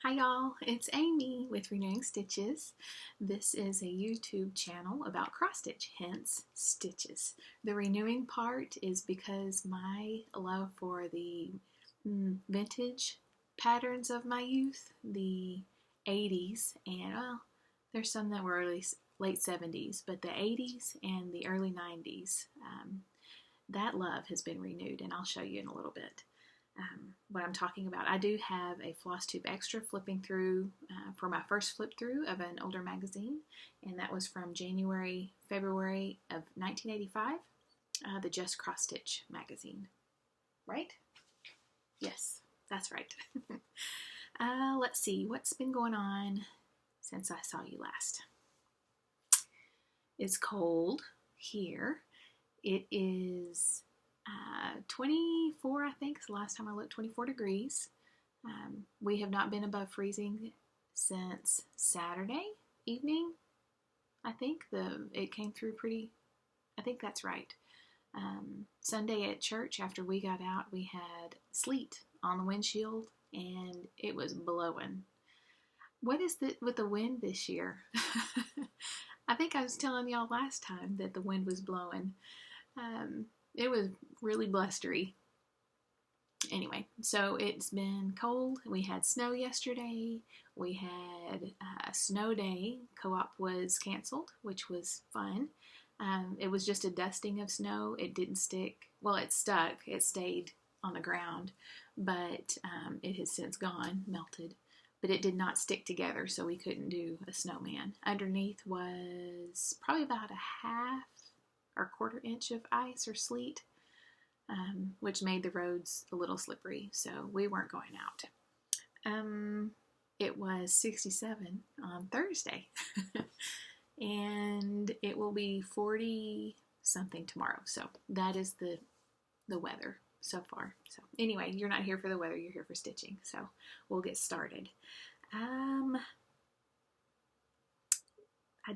Hi y'all, it's Amy with Renewing Stitches. This is a YouTube channel about cross stitch, hence stitches. The renewing part is because my love for the vintage patterns of my youth, the 80s, and well, there's some that were late 70s, but the 80s and the early 90s, that love has been renewed, and I'll show you in a little bit. What I'm talking about. I do have a Flosstube extra flipping through for my first flip through of an older magazine, and that was from February of 1985, the Just Cross Stitch magazine. Right? Yes, that's right. Let's see, what's been going on since I saw you last? It's cold here. It is 24, I think, is the last time I looked, 24 degrees. We have not been above freezing since Saturday evening. I think it came through pretty, I think that's right. Sunday at church, after we got out, we had sleet on the windshield, and it was blowing. What is with the wind this year? I think I was telling y'all last time that the wind was blowing. It was really blustery. Anyway, so it's been cold. We had snow yesterday. We had a snow day. Co-op was canceled, which was fun. It was just a dusting of snow. It didn't stick. Well, it stuck. It stayed on the ground, but it has since gone, melted. But it did not stick together, so we couldn't do a snowman. Underneath was probably about a half or quarter inch of ice or sleet, which made the roads a little slippery, so we weren't going out. It was 67 on Thursday, and it will be 40 something tomorrow, so that is the weather so far. So anyway, you're not here for the weather, you're here for stitching, so we'll get started. I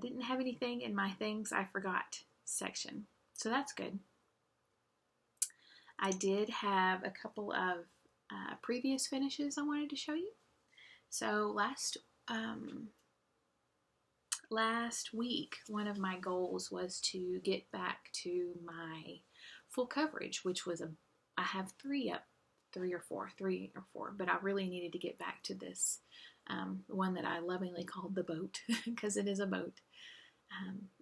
didn't have anything in my things I forgot section, so that's good. I did have a couple of previous finishes I wanted to show you. So last week, one of my goals was to get back to my full coverage, which was I have three or four, but I really needed to get back to this one that I lovingly called the boat, because it is a boat.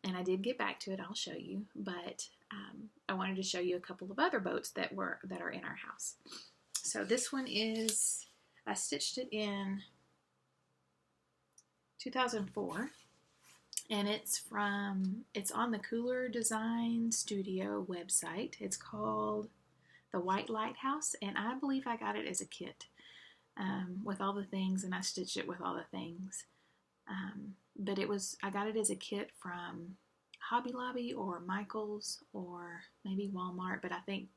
And I did get back to it, I'll show you, but I wanted to show you a couple of other boats that are in our house. So this one is, I stitched it in 2004, and it's on the Cooler Design Studio website. It's called the White Lighthouse, and I believe I got it as a kit with all the things, and I stitched it with all the things. But I got it as a kit from Hobby Lobby or Michael's or maybe Walmart, but I think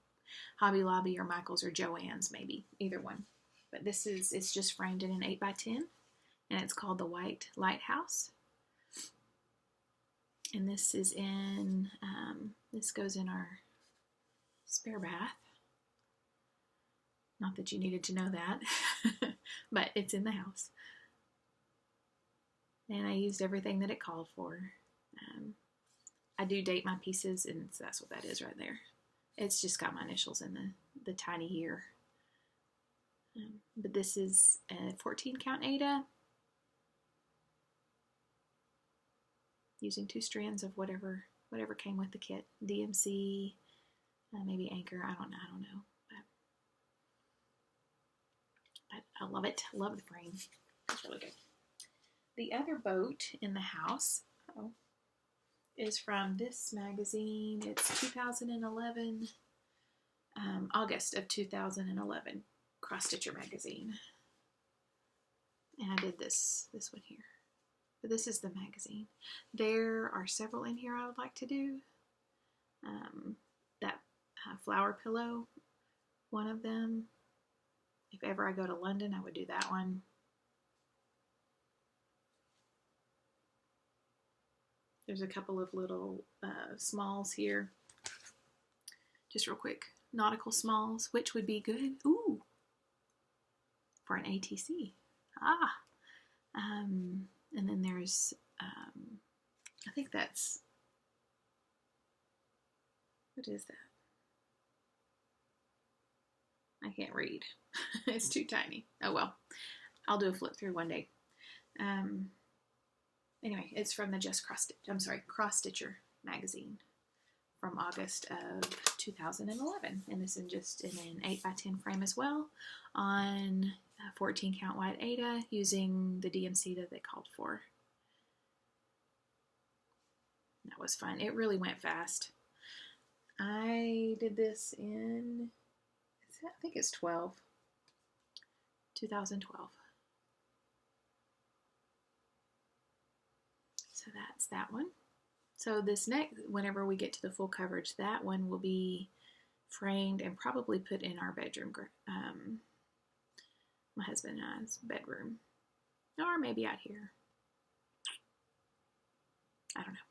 Hobby Lobby or Michael's or Joann's, maybe, either one. But it's just framed in an 8x10, and it's called the White Lighthouse. And this is this goes in our spare bath. Not that you needed to know that, but it's in the house. And I used everything that it called for. I do date my pieces, and so that's what that is right there. It's just got my initials in the tiny year. But this is a 14 count Aida, using 2 strands of whatever came with the kit. DMC, maybe Anchor, I don't know. But I love it. I love the frame. It's really good. The other boat in the house is from this magazine. It's 2011, August of 2011, Cross Stitcher magazine. And I did this one here. But this is the magazine. There are several in here I would like to do. That flower pillow, one of them. If ever I go to London, I would do that one. There's a couple of little smalls here. Just real quick. Nautical smalls, which would be good. Ooh! For an ATC. And then there's, I think that's, what is that? I can't read. It's too tiny. Oh well, I'll do a flip through one day. Anyway, it's from the Cross Stitcher magazine from August of 2011, and this is just in an 8x10 frame as well on 14 count wide Aida using the DMC that they called for. That was fun. It really went fast. I did this in, I think it's 2012. So that's that one. So this next, whenever we get to the full coverage, that one will be framed and probably put in our bedroom, my husband and I's bedroom, or maybe out here. I don't know.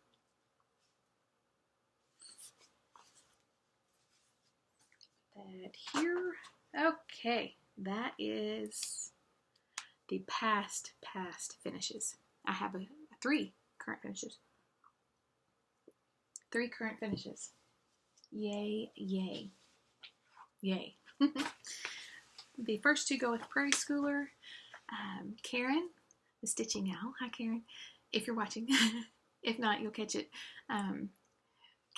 That here. Okay, that is the past finishes. I have three current finishes. 3 current finishes. Yay, yay, yay. The first 2 go with Prairie Schooler. Karen, the Stitching Owl. Hi, Karen. If you're watching. If not, you'll catch it.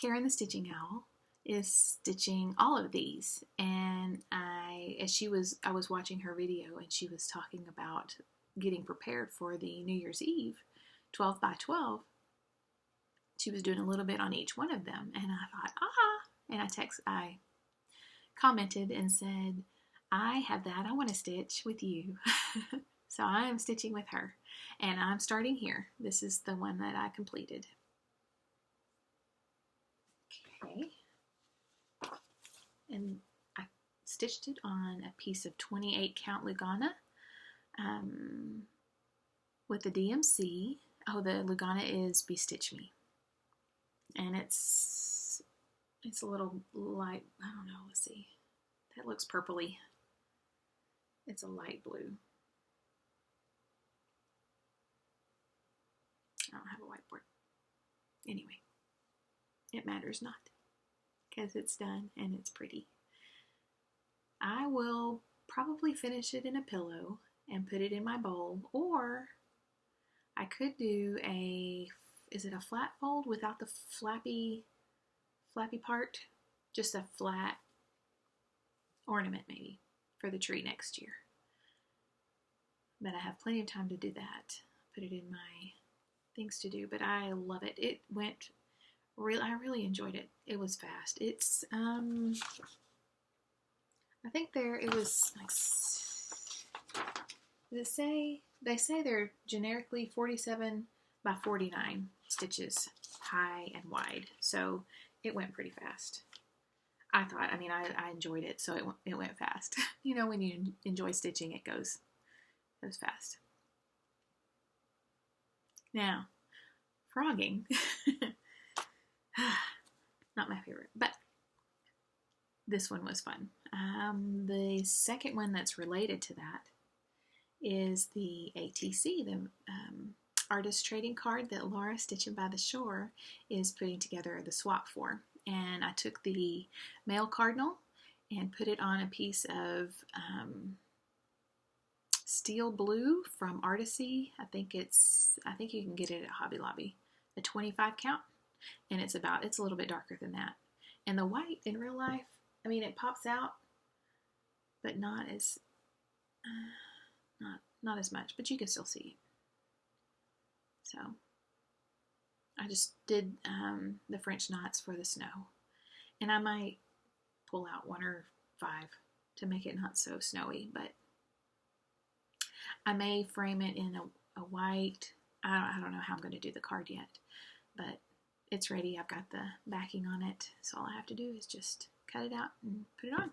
Karen, the Stitching Owl, is stitching all of these. And I was watching her video, and she was talking about getting prepared for the New Year's Eve 12 by 12. She was doing a little bit on each one of them, and I thought, and I commented and said, I have that. I want to stitch with you. So I am stitching with her, and I'm starting here. This is the one that I completed. Okay. And I stitched it on a piece of 28 count lugana with the DMC. Oh, the lugana is BeStitchMe. And it's a little light, I don't know, let's see. That looks purpley. It's a light blue. I don't have a whiteboard. Anyway, it matters not, because it's done and it's pretty. I will probably finish it in a pillow and put it in my bowl, or I could do is it a flat fold without the flappy part? Just a flat ornament maybe for the tree next year. But I have plenty of time to do that. Put it in my things to do, but I love it. It went I really enjoyed it. It was fast. It's I think it was like, they say they're generically 47 by 49 stitches high and wide, so it went pretty fast. I enjoyed it, so it went fast. You know, when you enjoy stitching, it goes fast. Now, frogging, not my favorite, but this one was fun. The second one that's related to that is the ATC, the Artist Trading Card that Laura, Stitching by the Shore, is putting together the swap for. And I took the male cardinal and put it on a piece of steel blue from Artiste. I think you can get it at Hobby Lobby, a 25 count, and it's a little bit darker than that. And the white in real life, it pops out, but not as much, but you can still see it. So I just did the French knots for the snow, and I might pull out 1 or 5 to make it not so snowy, but I may frame it in a white. I don't know how I'm going to do the card yet, but it's ready. I've got the backing on it, so all I have to do is just cut it out and put it on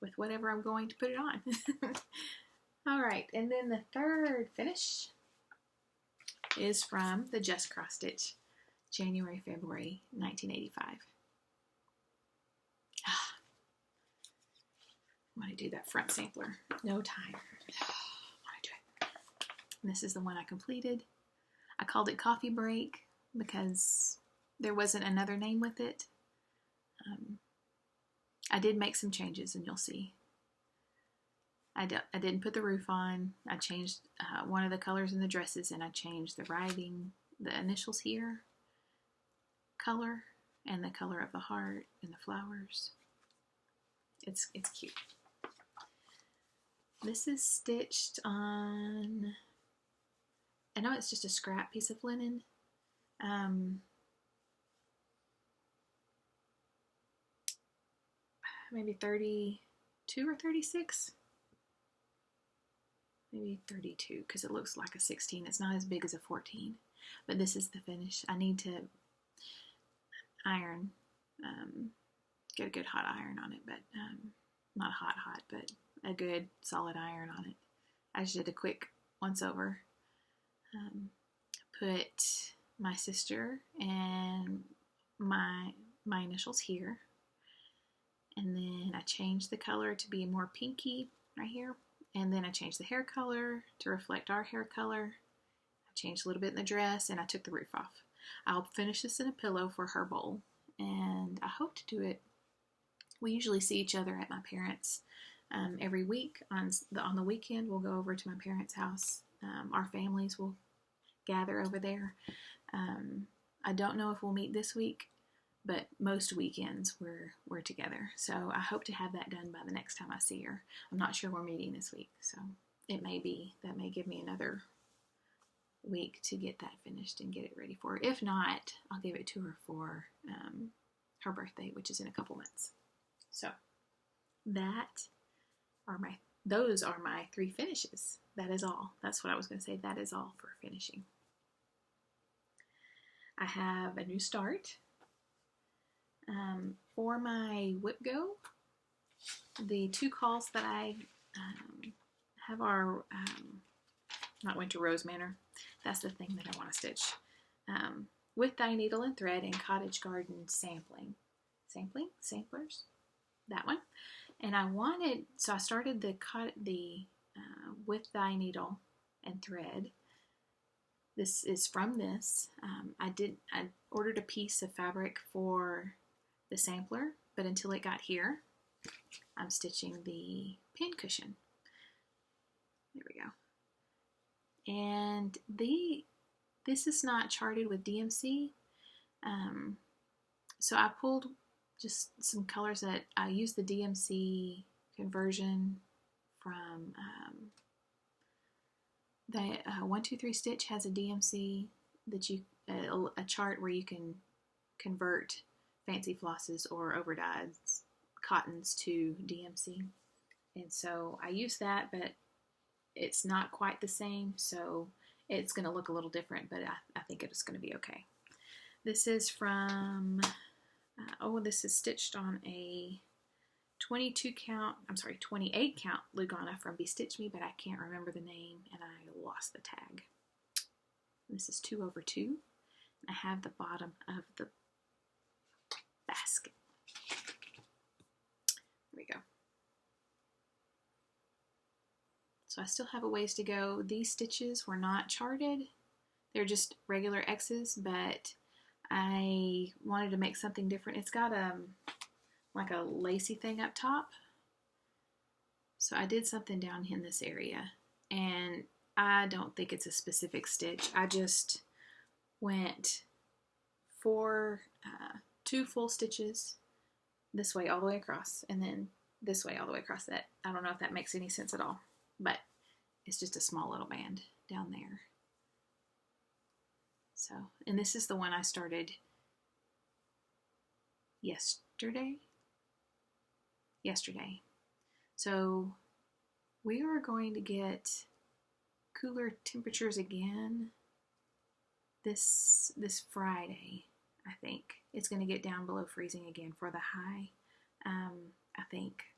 with whatever I'm going to put it on. All right, and then the third finish is from the Just Cross Stitch, January, February 1985. I want to do that front sampler. No time. I want to do it. And this is the one I completed. I called it Coffee Break because there wasn't another name with it. I did make some changes, and you'll see. I didn't put the roof on. I changed one of the colors in the dresses, and I changed the writing, the initials here, color, and the color of the heart and the flowers. It's cute. This is stitched on, I know it's just a scrap piece of linen. Maybe 32 or 36. Maybe 32, because it looks like a 16. It's not as big as a 14. But this is the finish. I need to iron, get a good hot iron on it, but not hot, but a good solid iron on it. I just did a quick once over. Put my sister and my initials here. And then I changed the color to be more pinky right here. And then I changed the hair color to reflect our hair color. I changed a little bit in the dress, and I took the roof off. I'll finish this in a pillow for her bowl, and I hope to do it. We usually see each other at my parents' every week. On the weekend, we'll go over to my parents' house. Our families will gather over there. I don't know if we'll meet this week, but most weekends we're together. So I hope to have that done by the next time I see her. I'm not sure we're meeting this week, so that may give me another week to get that finished and get it ready for her. If not, I'll give it to her for her birthday, which is in a couple months. So those are my 3 finishes. That is all. That's what I was going to say. That is all for finishing. I have a new start. For my whip go, the 2 calls that I have are not Winter Rose Manor. That's the thing that I want to stitch. With Dye Needle and Thread and Cottage Garden samplers, that one. And I started the with Dye Needle and Thread. This is from this. I ordered a piece of fabric for the sampler, but until it got here, I'm stitching the Pincushion. There we go. And this is not charted with DMC. So I pulled just some colors that I used the DMC conversion from the 1-2-3 Stitch has a DMC that a chart where you can convert fancy flosses or overdyed cottons to DMC. And so I use that, but it's not quite the same, so it's going to look a little different, but I think it's going to be okay. This is from, this is stitched on a 28 count lugana from BeStitchMe, but I can't remember the name and I lost the tag. This is 2/2. I have the bottom of the basket. There we go. So I still have a ways to go. These stitches were not charted. They're just regular X's, but I wanted to make something different. It's got like a lacy thing up top. So I did something down in this area, and I don't think it's a specific stitch. I just went for 2 full stitches this way all the way across, and then this way all the way across. That I don't know if that makes any sense at all, but it's just a small little band down there. So, and this is the one I started yesterday. So we are going to get cooler temperatures again this Friday. I think it's going to get down below freezing again for the high. I think,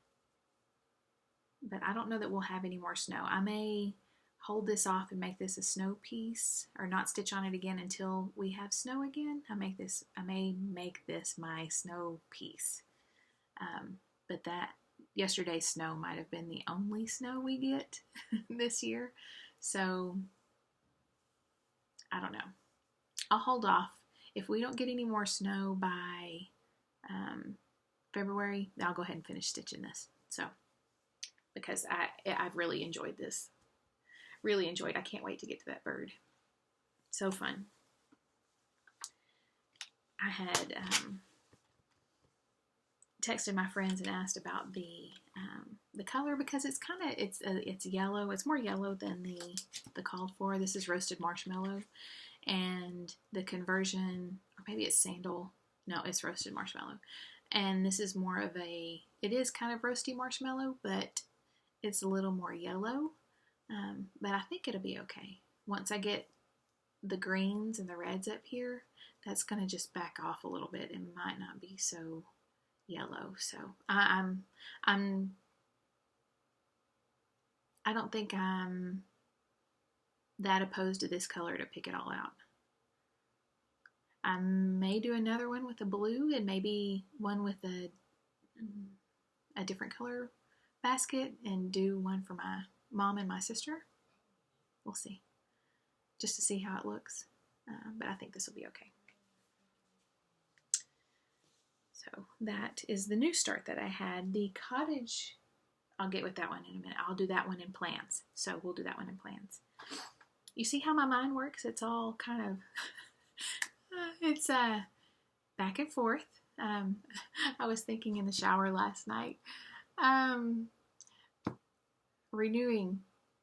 but I don't know that we'll have any more snow. I may hold this off and make this a snow piece, or not stitch on it again until we have snow again. I may make this my snow piece. But that yesterday's snow might have been the only snow we get this year. So I don't know. I'll hold off. If we don't get any more snow by February, I'll go ahead and finish stitching this. So, because I've really enjoyed this. Really enjoyed. I can't wait to get to that bird. So fun. I had texted my friends and asked about the color, because it's yellow. It's more yellow than the called for. This is roasted marshmallow, and the conversion, or maybe it's sandal. No, it's roasted marshmallow, and this is more of it is kind of roasty marshmallow, but it's a little more yellow. But I think it'll be okay. Once I get the greens and the reds up here, that's going to just back off a little bit and might not be so yellow. So I don't think I'm that opposed to this color to pick it all out. I may do another one with a blue and maybe one with a different color basket, and do one for my mom and my sister. We'll see. Just to see how it looks. But I think this will be okay. So that is the new start that I had. The Cottage, I'll get with that one in a minute. I'll do that one in plans. So we'll do that one in plans. You see how my mind works? It's all kind of, it's back and forth. I was thinking in the shower last night, renewing,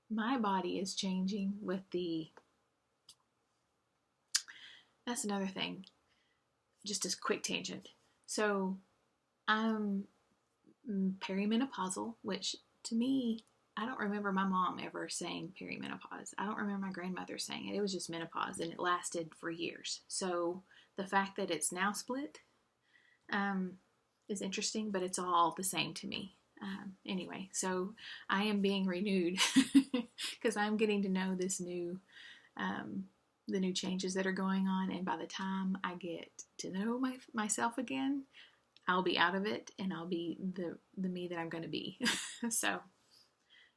my body is changing with that's another thing, just a quick tangent. So I'm perimenopausal, which to me, I don't remember my mom ever saying perimenopause. I don't remember my grandmother saying it. It was just menopause, and it lasted for years. So the fact that it's now split is interesting, but it's all the same to me. Anyway, so I am being renewed because I'm getting to know this new, the new changes that are going on, and by the time I get to know myself again, I'll be out of it, and I'll be the me that I'm going to be. So,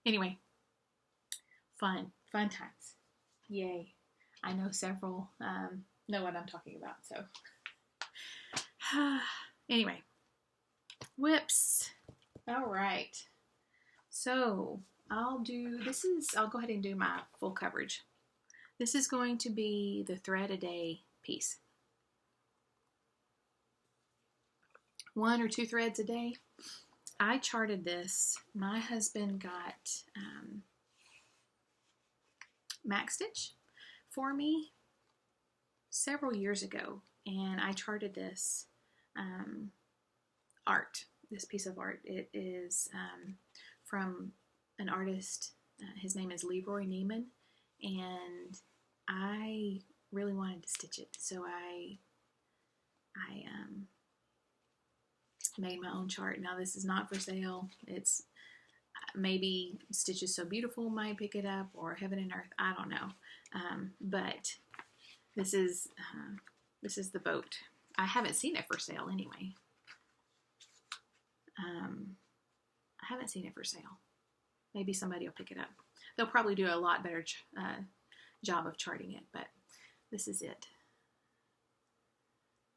anyway, fun times. Yay. I know several know what I'm talking about, so. Anyway, whips. All right. So, I'll go ahead and do my full coverage. This is going to be the thread a day piece. 1 or 2 threads a day. I charted this. My husband got Max Stitch for me several years ago, and I charted this this piece of art. It is from an artist. His name is Leroy Neiman, and I really wanted to stitch it, so I made my own chart. Now this is not for sale. It's maybe Stitches So Beautiful might pick it up, or Heaven and Earth. I don't know, but this is the boat. I haven't seen it for sale anyway. I haven't seen it for sale. Maybe somebody will pick it up. They'll probably do a lot better job of charting it, but this is it.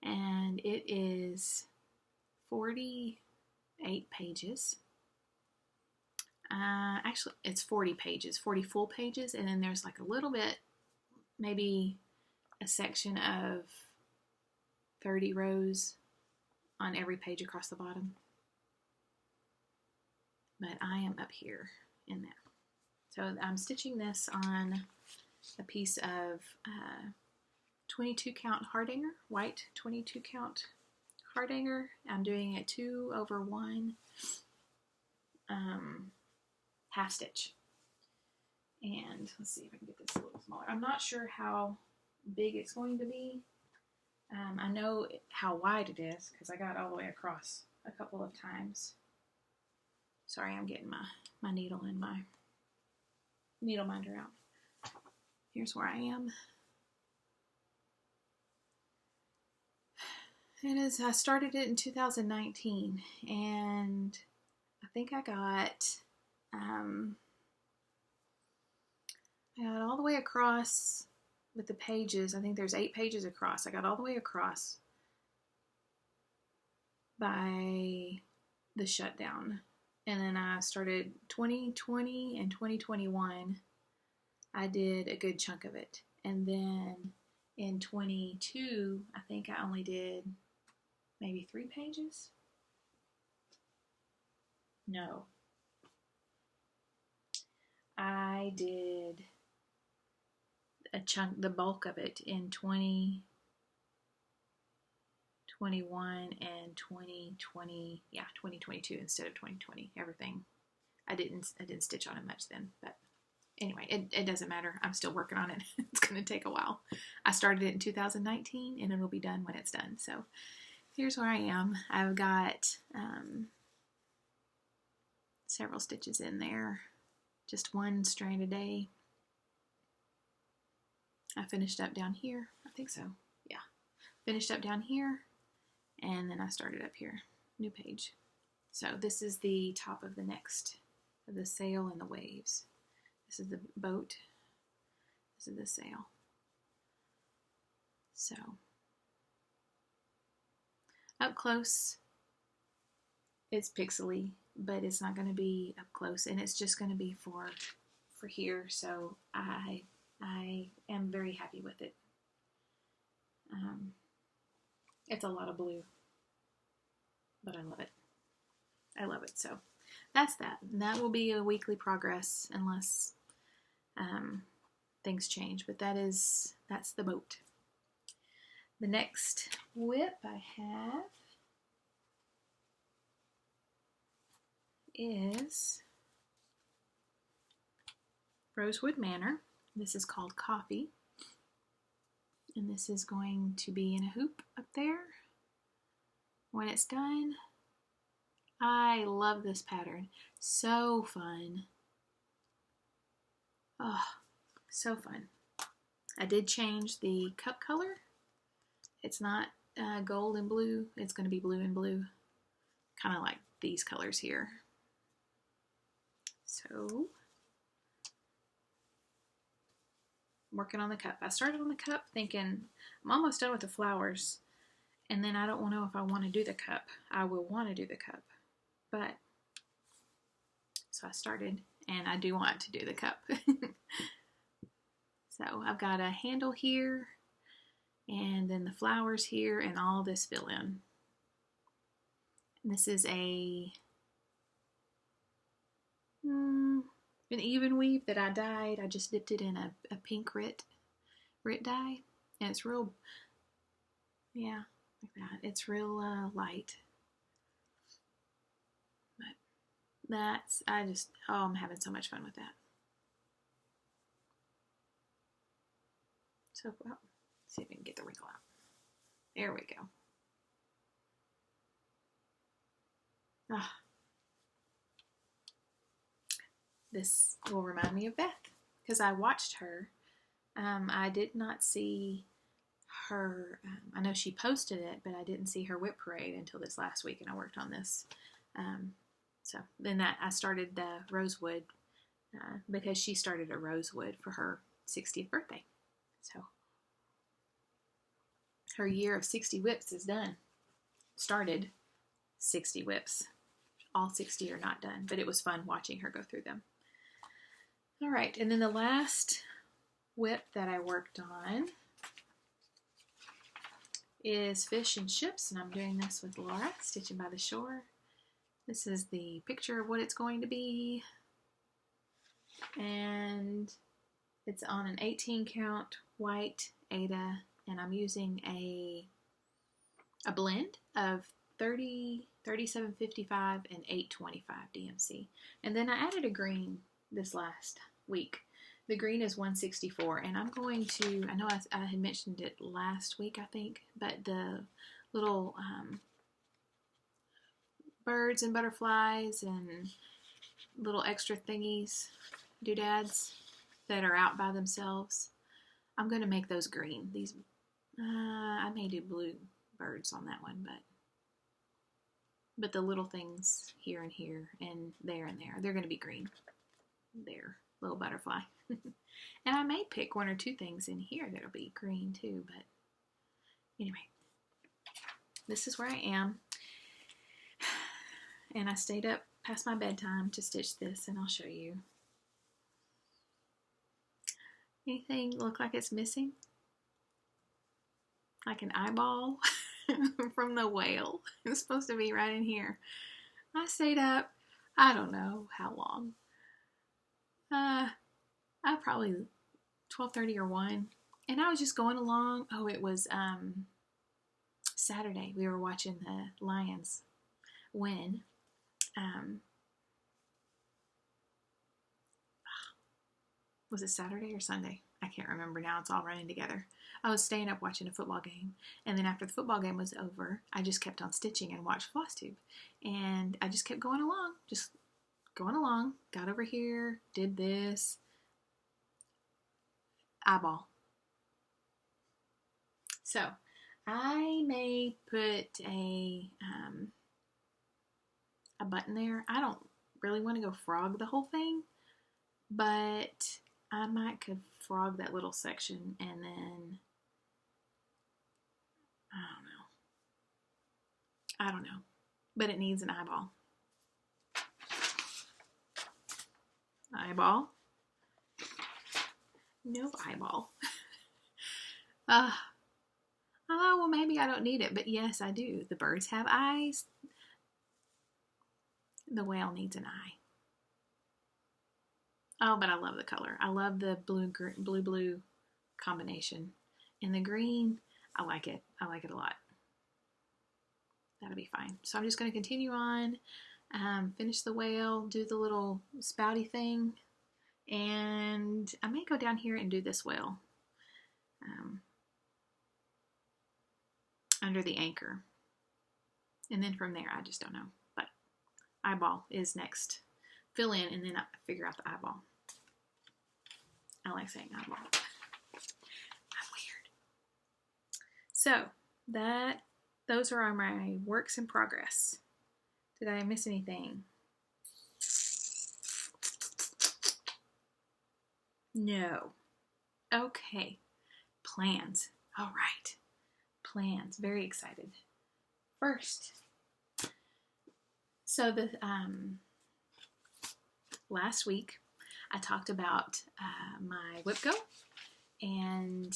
And it is 48 pages. Actually, it's 40 pages, 40 full pages, and then there's like a little bit, maybe a section of 30 rows on every page across the bottom. But I am up here in there. So I'm stitching this on a piece of 22 count Hardanger, white 22 count Hardanger. I'm doing a 2/1 half stitch. And let's see if I can get this a little smaller. I'm not sure how big it's going to be. I know how wide it is because I got all the way across a couple of times. Sorry, I'm getting my needle and my needle minder out. Here's where I am. I started it in 2019, and I think I got all the way across with the pages. I think there's 8 pages across. I got all the way across by the shutdown. And then I started 2020 and 2021. I did a good chunk of it. And then in 22, I think I only did maybe 3 pages. No. I did a chunk, the bulk of it in 2021 and 2020. Yeah, 2022 instead of 2020. Everything. I didn't stitch on it much then, but anyway, it doesn't matter. I'm still working on it. It's going to take a while. I started it in 2019, and it'll be done when it's done. So here's where I am. I've got several stitches in there. Just 1 strand a day. I finished up down here. I think so. Yeah. Finished up down here, and then I started up here. New page. So this is the top of the next, of the sail and the waves. This is the boat. This is the sail. So up close, it's pixely, but it's not going to be up close, and it's just going to be for here. So I am very happy with it. It's a lot of blue, but I love it. I love it. So that's that. And that will be a weekly progress unless things change. But that's the boat. The next whip I have is Rosewood Manor. This is called Coffee. And this is going to be in a hoop up there when it's done. I love this pattern. So fun. Oh, so fun. I did change the cup color. It's not gold and blue. It's going to be blue and blue. Kind of like these colors here. So, I'm working on the cup. I started on the cup thinking, I'm almost done with the flowers. And then I don't know if I want to do the cup. I will want to do the cup. But, so I started, and I do want to do the cup. So I've got a handle here, and then the flowers here, and all this fill in. And this is an even weave that I dyed. I just dipped it in a pink Rit dye, and it's real, yeah, like that. It's real light. But I'm having so much fun with that. So, well, let's see if we can get the wrinkle out. There we go. Ah. This will remind me of Beth, because I watched her. I did not see her, I know she posted it, but I didn't see her whip parade until this last week, and I worked on this. So then I started the Rosewood, because she started a Rosewood for her 60th birthday. So her year of 60 whips is done. Started 60 whips. All 60 are not done, but it was fun watching her go through them. All right, and then the last whip that I worked on is Fish and Ships, and I'm doing this with Laura, Stitching by the Shore. This is the picture of what it's going to be, and it's on an 18 count white Aida, and I'm using a blend of 30, 3755, and 825 DMC. And then I added a green this last week. The green is 164, and I'm going to, I know I had mentioned it last week, I think, but the little birds and butterflies and little extra thingies, doodads that are out by themselves, I'm going to make those green. These, I may do blue birds on that one, but the little things here and here and there, they're going to be green. There, little butterfly. And I may pick one or two things in here that'll be green too, but anyway, this is where I am. And I stayed up past my bedtime to stitch this, and I'll show you. Anything look like it's missing? Like an eyeball from the whale. It's supposed to be right in here. I stayed up, I don't know how long. I probably 12:30 or 1. And I was just going along. Oh, it was Saturday. We were watching the Lions win. Was it Saturday or Sunday? I can't remember now. It's all running together. I was staying up watching a football game. And then after the football game was over, I just kept on stitching and watched Flosstube. And I just kept going along. Just going along. Got over here. Did this. Eyeball. So, I may put a button there. I don't really want to go frog the whole thing, but I might could frog that little section and then, I don't know, but it needs an eyeball. Eyeball. No eyeball. Oh, well, maybe I don't need it, but yes, I do. The birds have eyes. The whale needs an eye. Oh, but I love the color. I love the blue combination. And the green, I like it. I like it a lot. That'll be fine. So I'm just going to continue on, finish the whale, do the little spouty thing, and I may go down here and do this whale under the anchor. And then from there, I just don't know. But eyeball is next. Fill in and then I figure out the eyeball. I like saying eyeball. I'm weird. So those are my works in progress. Did I miss anything? No. Okay. Plans. All right. Plans. Very excited. First, so the last week I talked about my whip go and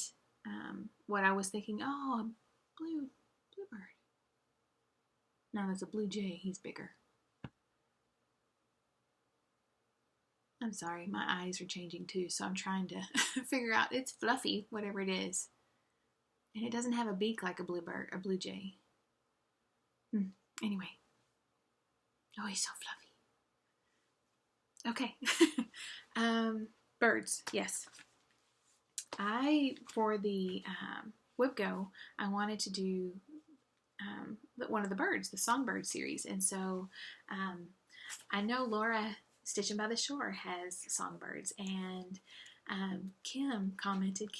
what I was thinking. Oh, a bluebird. No, that's a blue jay. He's bigger. I'm sorry, my eyes are changing too, so I'm trying to figure out. It's fluffy, whatever it is. And it doesn't have a beak like a bluebird, a blue jay. Anyway. Oh, he's so fluffy. Okay. Birds, yes. For the whip go, I wanted to do one of the birds, the Songbird series. And so I know Laura Stitching by the Shore has songbirds, and Kim, Contented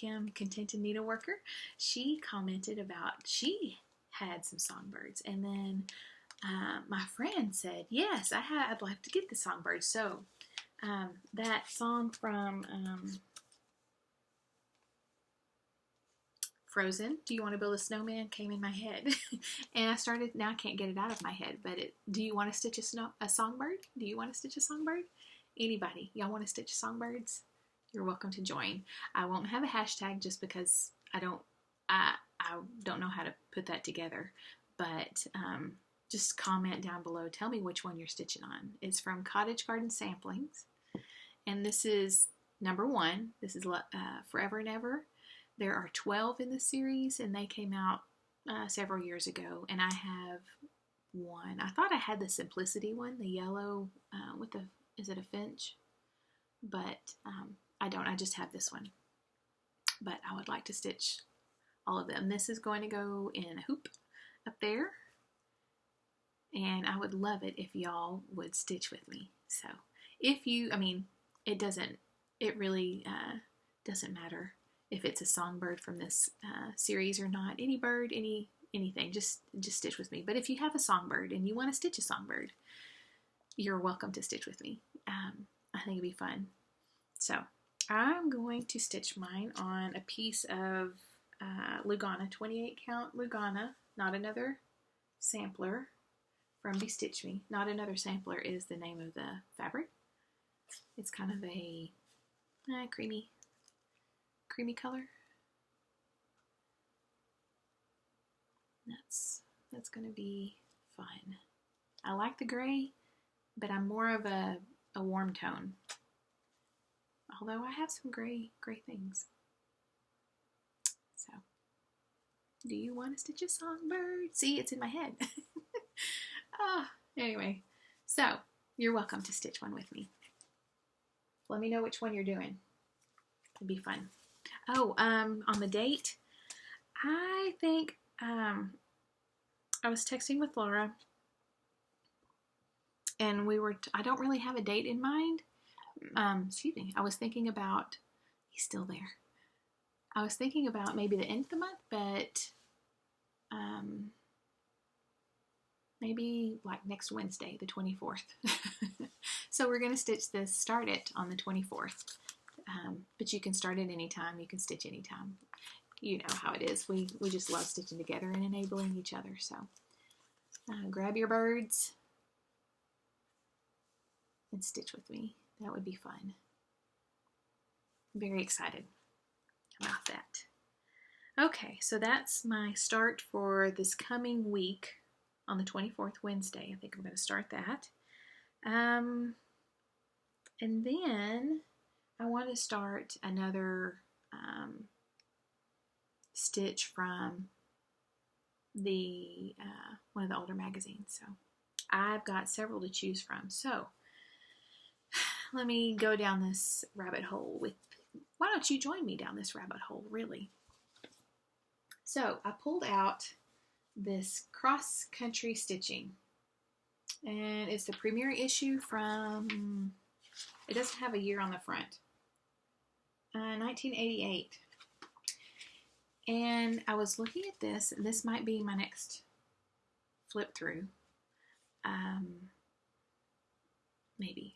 Needleworker, she commented about she had some songbirds, and then my friend said, yes, I'd like to get the songbirds. So that song from Frozen, Do You Want to Build a Snowman, came in my head. And I started, now I can't get it out of my head, but do you want to stitch a songbird? Do you want to stitch a songbird? Anybody, y'all want to stitch songbirds? You're welcome to join. I won't have a hashtag just because I don't know how to put that together, but just comment down below. Tell me which one you're stitching on. It's from Cottage Garden Samplings, and this is number 1. This is Forever and Ever. There are 12 in this series, and they came out several years ago, and I have one. I thought I had the Simplicity one, the yellow with the, is it a finch? But I don't. I just have this one. But I would like to stitch all of them. This is going to go in a hoop up there, and I would love it if y'all would stitch with me. So if you, it really doesn't matter if it's a songbird from this series or not. Any bird, anything, just stitch with me. But if you have a songbird and you want to stitch a songbird, you're welcome to stitch with me. I think it'd be fun. So I'm going to stitch mine on a piece of lugana, 28 count lugana, not another sampler from BeStitchMe. Not another sampler is the name of the fabric. It's kind of a creamy color. That's going to be fun. I like the gray, but I'm more of a warm tone. Although I have some gray things. So, do you want to stitch a songbird? See, it's in my head. Anyway, so you're welcome to stitch one with me. Let me know which one you're doing. It'd be fun. Oh, on the date, I think I was texting with Laura, and I don't really have a date in mind. Excuse me. I was thinking about, he's still there. I was thinking about maybe the end of the month, but maybe like next Wednesday, the 24th. So we're going to start it on the 24th. But you can start it anytime. You can stitch anytime. You know how it is. We just love stitching together and enabling each other. So grab your birds and stitch with me. That would be fun. I'm very excited about that. Okay, so that's my start for this coming week on the 24th, Wednesday. I think I'm going to start that. And then I want to start another stitch from the one of the older magazines. So I've got several to choose from. So let me go down this rabbit hole why don't you join me down this rabbit hole, really? So I pulled out this cross-country stitching, and it's the premiere issue from, it doesn't have a year on the front, 1988. And I was looking at this, and this might be my next flip through. Maybe.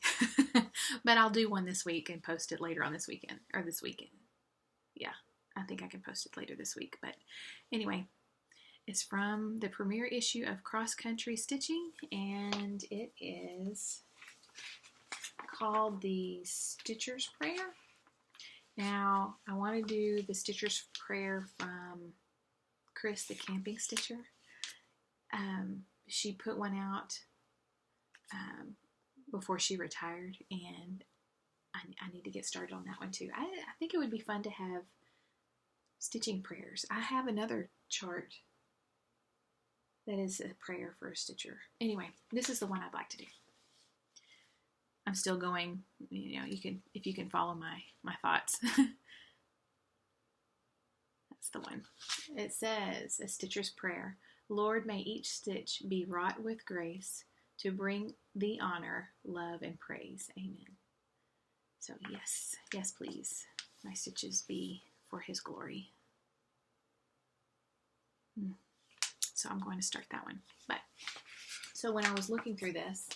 But I'll do one this week and post it later on this weekend. Yeah, I think I can post it later this week. But anyway, it's from the premiere issue of Cross Country Stitching, and it is called the Stitcher's Prayer. Now, I want to do the Stitcher's Prayer from Chris, the Camping Stitcher. She put one out before she retired, and I need to get started on that one too. I think it would be fun to have stitching prayers. I have another chart that is a prayer for a stitcher. Anyway, this is the one I'd like to do. I'm still going, if you can follow my thoughts. That's the one. It says, a stitcher's prayer. Lord, may each stitch be wrought with grace to bring thee honor, love, and praise. Amen. So yes, please, my stitches be for his glory. So I'm going to start that one. So when I was looking through this,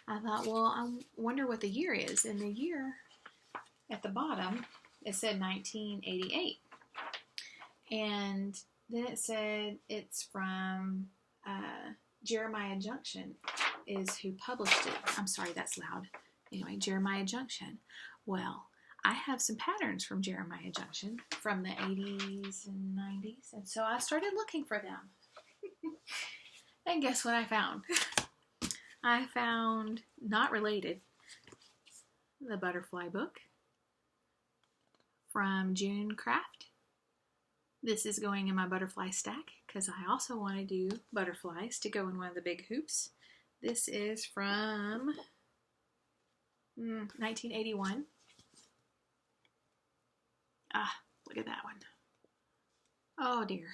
I thought, well, I wonder what the year is. And the year at the bottom, it said 1988. And then it said it's from Jeremiah Junction is who published it. I'm sorry, that's loud. Anyway, Jeremiah Junction. Well, I have some patterns from Jeremiah Junction from the 80s and 90s. And so I started looking for them. And guess what I found? I found, not related, the butterfly book from June Craft. This is going in my butterfly stack because I also want to do butterflies to go in one of the big hoops. This is from 1981. Look at that one. Oh dear,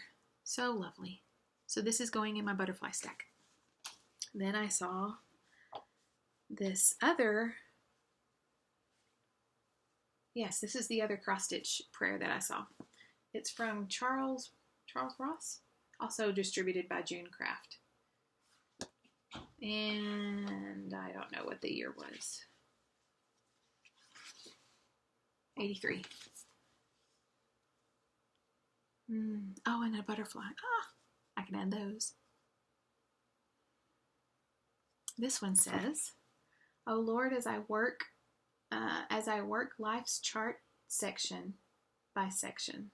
so lovely. So this is going in my butterfly stack. Then I saw this other, yes, this is the other cross-stitch prayer that I saw. It's from Charles Ross, also distributed by June Craft. And I don't know what the year was. 83. Oh, and a butterfly. I can add those. This one says, "Oh Lord, as I work life's chart section by section."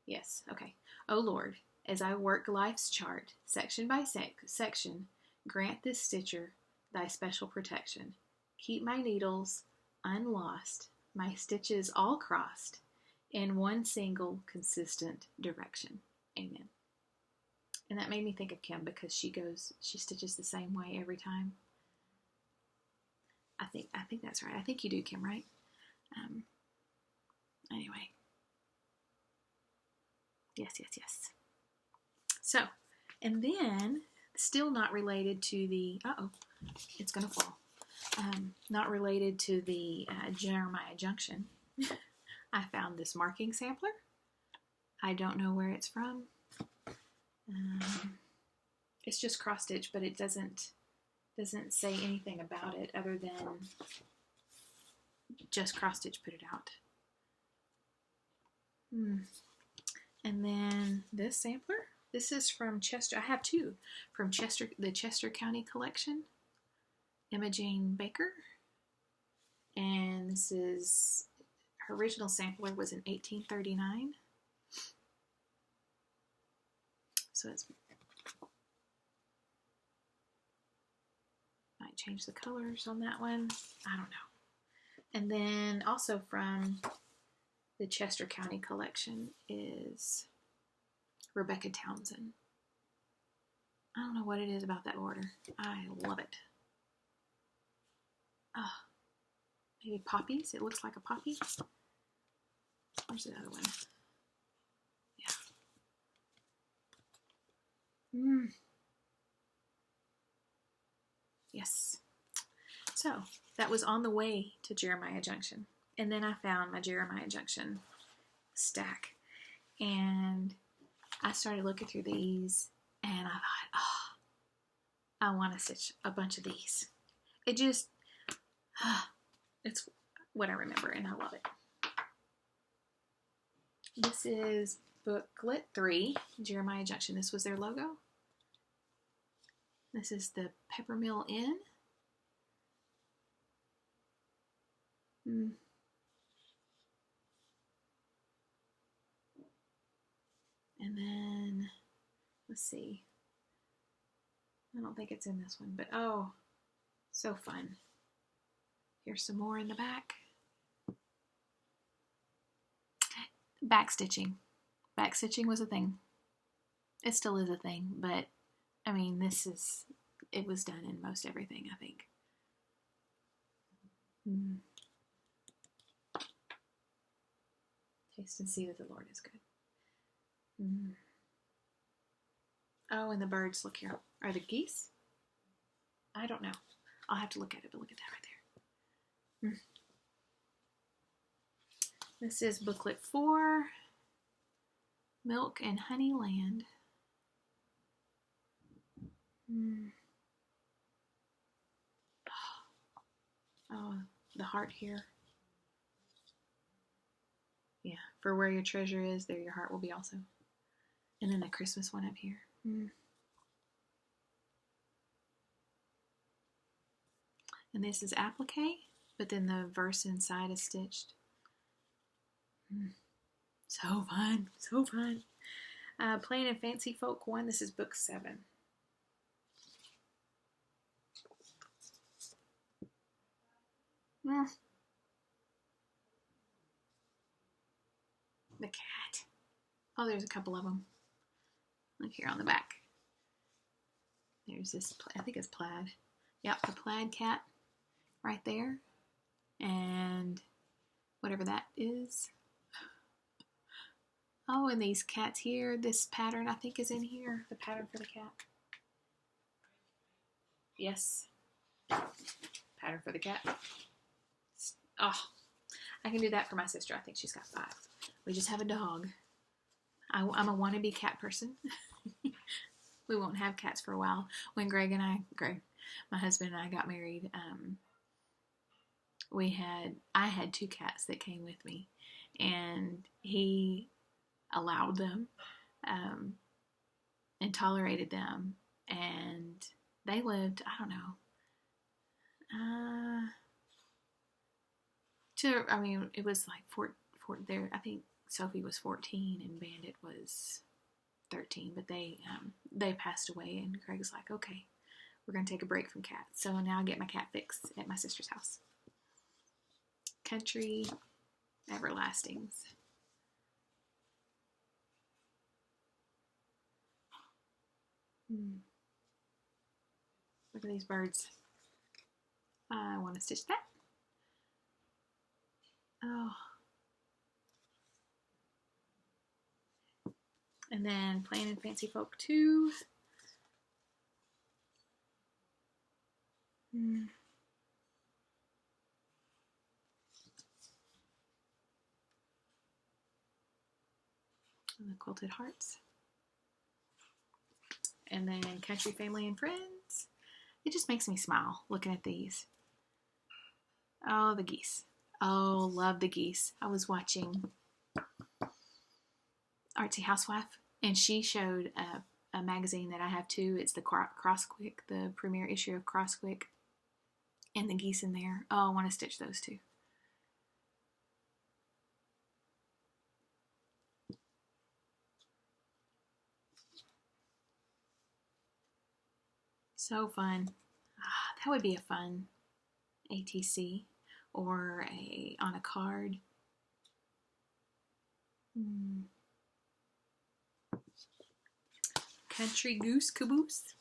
Yes, okay. "Oh Lord, as I work life's chart section by section, grant this stitcher thy special protection. Keep my needles unlost, my stitches all crossed, in one single consistent direction. Amen." And that made me think of Kim because she stitches the same way every time. I think that's right. I think you do, Kim, right? Anyway. Yes. So, and then, still not related to the, it's going to fall. Not related to the Jeremiah Junction. I found this marking sampler. I don't know where it's from. It's just cross stitch, but it doesn't say anything about it other than just cross stitch put it out. And then this sampler. This is from Chester. I have two from the Chester County Collection. Emma Jane Baker. And this is, her original sampler was in 1839. So it's, might change the colors on that one. I don't know. And then also from the Chester County Collection is Rebecca Townsend. I don't know what it is about that border. I love it. Maybe poppies. It looks like a poppy. Where's the other one? Yeah. Yes. So that was on the way to Jeremiah Junction. And then I found my Jeremiah Junction stack. And I started looking through these and I thought, I want to stitch a bunch of these. It just, it's what I remember and I love it. This is booklet 3, Jeremiah Junction. This was their logo. This is the Peppermill Inn. And then, let's see. I don't think it's in this one, but oh, so fun. Here's some more in the back. Backstitching. Backstitching was a thing. It still is a thing, but I mean, it was done in most everything, I think. Taste and see that the Lord is good. Oh, and the birds, look here. Are the geese? I don't know. I'll have to look at it, but look at that right there. This is booklet 4, Milk and Honey Land. Oh, the heart here. Yeah, for where your treasure is, there your heart will be also. And then the Christmas one up here. And this is applique, but then the verse inside is stitched. So fun, so fun. Plain and Fancy Folk 1, this is book 7. The cat. Oh, there's a couple of them. Look here on the back. There's this, I think it's plaid. Yep, the plaid cat right there. And whatever that is. Oh, and these cats here. This pattern, I think, is in here. The pattern for the cat. Yes. Pattern for the cat. Oh, I can do that for my sister. I think she's got 5. We just have a dog. I'm a wannabe cat person. We won't have cats for a while. When Greg, my husband and I got married, I had two cats that came with me, and he allowed them and tolerated them, and they lived, I don't know, it was like there. I think Sophie was 14 and Bandit was 13, but they passed away, and Craig's like, okay, we're gonna take a break from cats. So now I get my cat fix at my sister's house. Country Everlastings. Look at these birds. I want to stitch that. Oh. And then Plain and Fancy Folk 2. And the Quilted Hearts. And then Country Family and Friends. It just makes me smile looking at these. Oh, the geese. Oh, love the geese. I was watching Artsy Housewife, and she showed a magazine that I have too. It's the Crossquick, the premiere issue of Crossquick, and the geese in there. Oh, I want to stitch those too. So fun. That would be a fun ATC or on a card. Country Goose Caboose.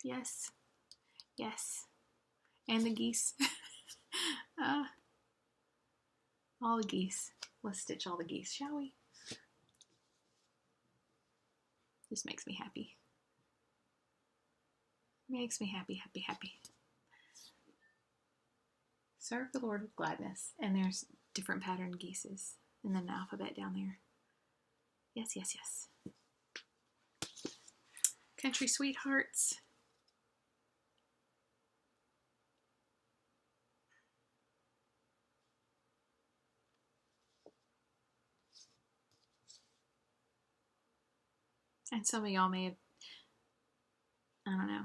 Yes. Yes. And the geese. All the geese. Let's stitch all the geese, shall we? This makes me happy. Makes me happy, happy, happy. Serve the Lord with gladness. And there's different patterned geeses. And then the alphabet down there. Yes, yes, yes. Country Sweethearts. And some of y'all may have, I don't know,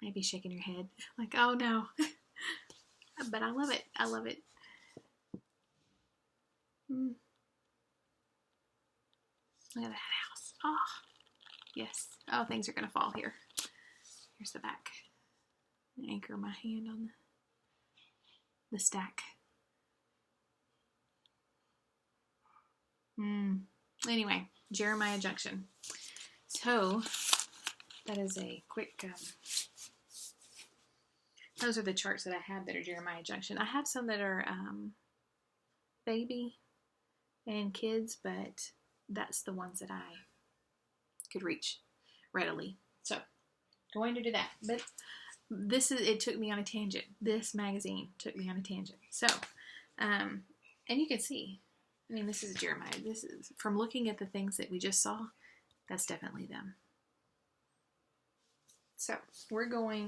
maybe shaking your head like, oh no. But I love it. I love it. Look at that house. Oh, yes. Oh, things are going to fall here. Here's the back. Anchor my hand on the stack. Anyway, Jeremiah Junction. So, that is a quick, those are the charts that I have that are Jeremiah Junction. I have some that are baby and kids, but that's the ones that I could reach readily. So, going to do that. But it took me on a tangent. This magazine took me on a tangent. So, and you can see, I mean, this is Jeremiah. This is, from looking at the things that we just saw, that's definitely them. So,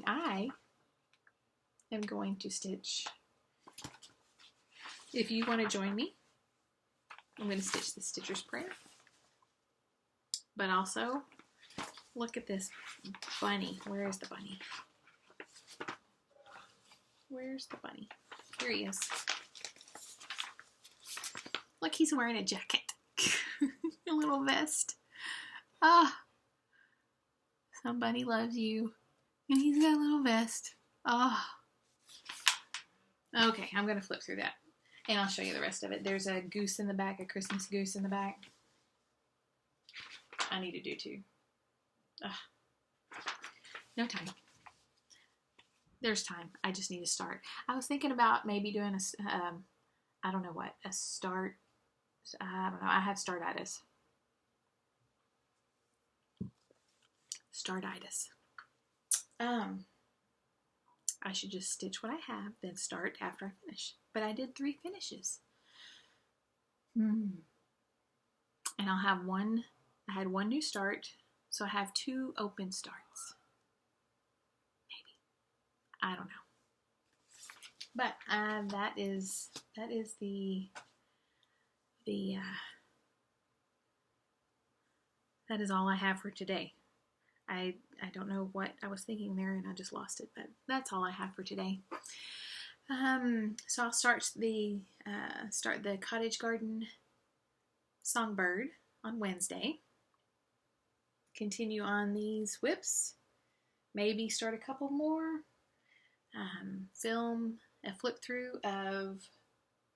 I am going to stitch, if you want to join me, I'm going to stitch the Stitcher's Prayer. But also, look at this bunny. Where is the bunny? Where's the bunny? Here he is. Look, he's wearing a jacket. A little vest. Ah. Somebody loves you. And he's got a little vest. Ah. Okay, I'm going to flip through that. And I'll show you the rest of it. There's a goose in the back, a Christmas goose in the back. I need to do too. No time. There's time. I just need to start. I was thinking about maybe doing I don't know what, a start. I don't know. I have startitis. Startitis. I should just stitch what I have, then start after I finish. But I did 3 finishes. And I'll have one. I had 1 new start, so I have 2 open starts. Maybe. I don't know. But that is that is all I have for today. I don't know what I was thinking there, and I just lost it. But that's all I have for today. So I'll start the cottage garden Songbird on Wednesday. Continue on these whips. Maybe start a couple more. Film a flip through of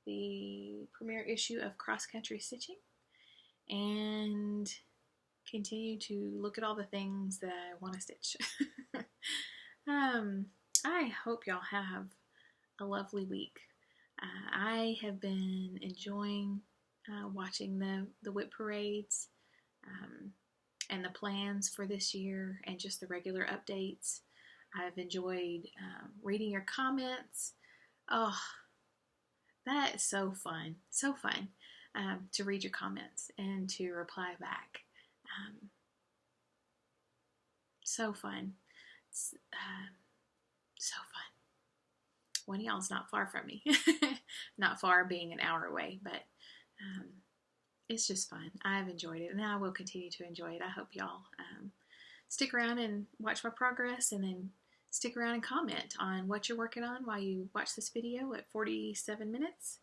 the premiere issue of Cross Country Stitching, and continue to look at all the things that I want to stitch. I hope y'all have a lovely week. I have been enjoying watching the whip parades and the plans for this year and just the regular updates. I've enjoyed reading your comments. Oh, that is so fun. So fun to read your comments and to reply back. So fun. So fun. One of y'all's not far from me. Not far being an hour away, but it's just fun. I've enjoyed it, and I will continue to enjoy it. I hope y'all stick around and watch my progress, and then stick around and comment on what you're working on while you watch this video at 47 minutes.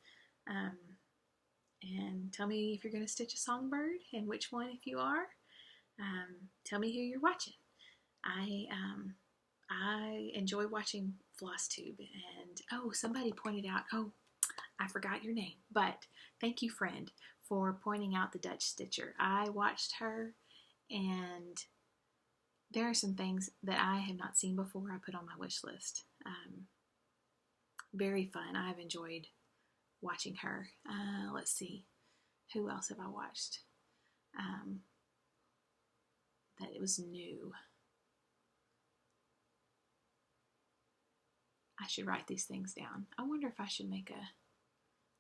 And tell me if you're going to stitch a songbird, and which one if you are. Tell me who you're watching. I enjoy watching Flosstube, and somebody pointed out, I forgot your name, but thank you, friend, for pointing out the Dutch Stitcher. I watched her, and there are some things that I have not seen before I put on my wish list. Very fun. I've enjoyed watching her. Let's see. Who else have I watched? That it was new. I should write these things down. I wonder if I should make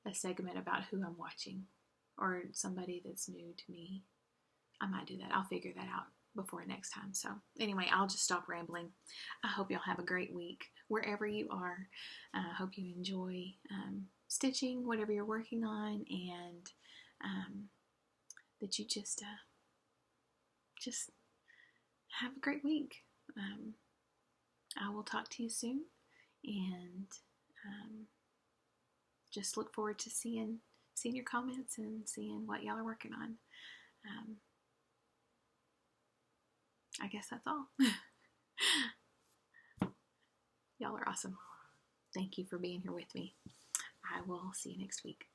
a segment about who I'm watching, or somebody that's new to me. I might do that. I'll figure that out before next time. So anyway, I'll just stop rambling. I hope y'all have a great week wherever you are. I hope you enjoy stitching, whatever you're working on, and that you just have a great week. I will talk to you soon, and just look forward to seeing your comments and seeing what y'all are working on. I guess that's all. Y'all are awesome. Thank you for being here with me. I will see you next week.